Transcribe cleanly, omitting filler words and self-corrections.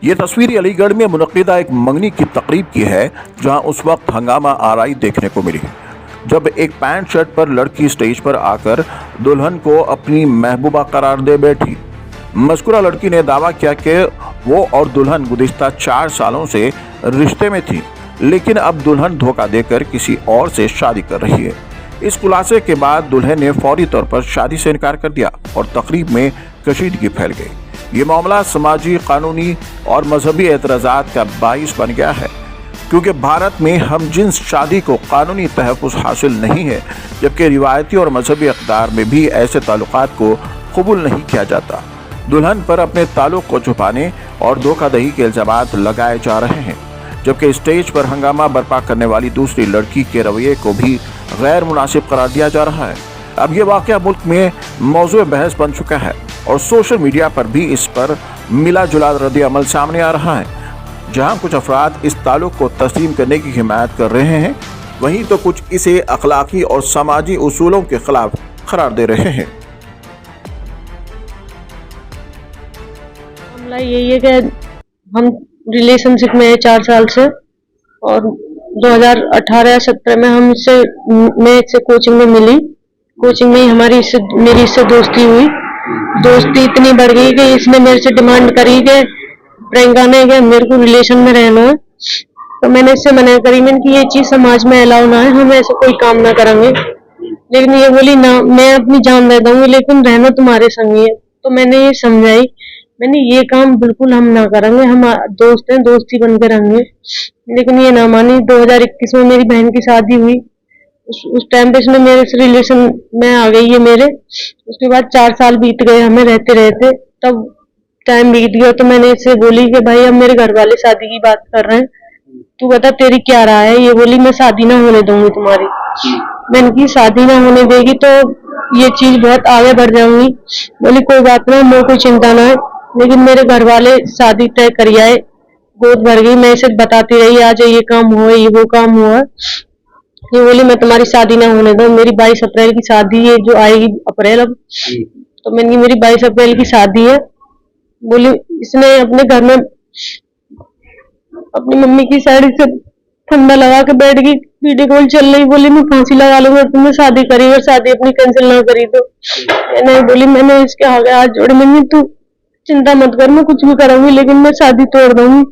ये तस्वीर अलीगढ़ में मुनक्किदा एक मंगनी की तकरीब की है, जहां उस वक्त हंगामा आराई देखने को मिली जब एक पैंट शर्ट पर लड़की स्टेज पर आकर दुल्हन को अपनी महबूबा करार दे बैठी। मज़कूरा लड़की ने दावा किया कि वो और दुल्हन गुज़िश्ता 4 सालों से रिश्ते में थी, लेकिन अब दुल्हन धोखा देकर किसी और से शादी कर रही है। इस खुलासे के बाद दुल्हन ने फौरी तौर पर शादी से इनकार कर दिया और तकरीब में कशीदगी फैल गई। ये मामला समाजी, कानूनी और मजहबी एतराज़ात का बाइस बन गया है, क्योंकि भारत में हम जिन्स शादी को कानूनी तहफ़्फ़ुज़ हासिल नहीं है, जबकि रिवायती और मजहबी अक़दार में भी ऐसे ताल्लुकात को कबूल नहीं किया जाता। दुल्हन पर अपने ताल्लुक को छुपाने और धोखाधड़ी के इल्ज़ामात लगाए जा रहे हैं, जबकि स्टेज पर हंगामा बर्पा करने वाली दूसरी लड़की के रवैये को भी गैर मुनासिब करार दिया जा रहा है। अब ये वाक़या मुल्क में मौज़ू बहस बन चुका है और सोशल मीडिया पर भी इस पर मिला जुला रद्द अमल सामने आ रहा है। जहां कुछ अफराद इस ताल्लुक को तस्लीम करने की हिमायत कर रहे हैं, वहीं तो कुछ इसे अखलाकी और समाजी उसूलों के खिलाफ करार दे रहे हैं। मामला यही है कि हम रिलेशनशिप में है 4 साल से, और 2018-17 में मैं इससे कोचिंग में मिली। कोचिंग में ही मेरी इससे दोस्ती हुई। दोस्ती इतनी बढ़ गई कि इसने मेरे से डिमांड करी कि प्रियंका ने कि मेरे को रिलेशन में रहना है। तो मैंने इससे मना करी, मैंने कि ये चीज समाज में अलाउ ना है, हम ऐसे कोई काम ना करेंगे। लेकिन ये बोली ना, मैं अपनी जान दे दूंगी लेकिन रहना तुम्हारे संग ही है। तो मैंने ये समझाई, मैंने ये काम बिल्कुल हम ना करेंगे, हम दोस्त हैं, दोस्ती बन के रहेंगे। लेकिन ये ना मानी। 2021 में मेरी बहन की शादी हुई। उस टाइम पे इसने मेरे से रिलेशन में आ गई है मेरे। उसके बाद 4 साल बीत गए हमें रहते रहते, तब टाइम बीत गया तो मैंने इससे बोली कि भाई अब मेरे घर वाले शादी की बात कर रहे हैं, तू बता तेरी क्या राय है। ये बोली मैं शादी ना होने दूंगी तुम्हारी। मैंने की शादी ना होने देगी तो ये चीज बहुत आगे बढ़ जाऊंगी। बोली कोई बात नहीं, मेरे को चिंता ना है, लेकिन मेरे घर वाले शादी तय कर आए। गोद भर गई, मैं इसे बताती रही आज ये काम हुआ, ये वो काम हुआ। ये बोली मैं तुम्हारी शादी ना होने दूं। मेरी 22 अप्रैल की शादी है, जो आएगी अप्रैल अब। तो मैंने की मेरी 22 अप्रैल की शादी है। बोली इसने अपने घर में अपनी मम्मी की साइड से ठंडा लगा के बैठ गई, वीडियो कॉल चल रही। बोली मैं फांसी लगा लूंगा तुमने शादी करी और शादी अपनी कैंसिल ना करी तो। नहीं बोली, मैंने इसके आगे हाथ जोड़े, मैंने तू चिंता मत कर, मैं कुछ भी करूंगी लेकिन मैं शादी तोड़ दूंगी।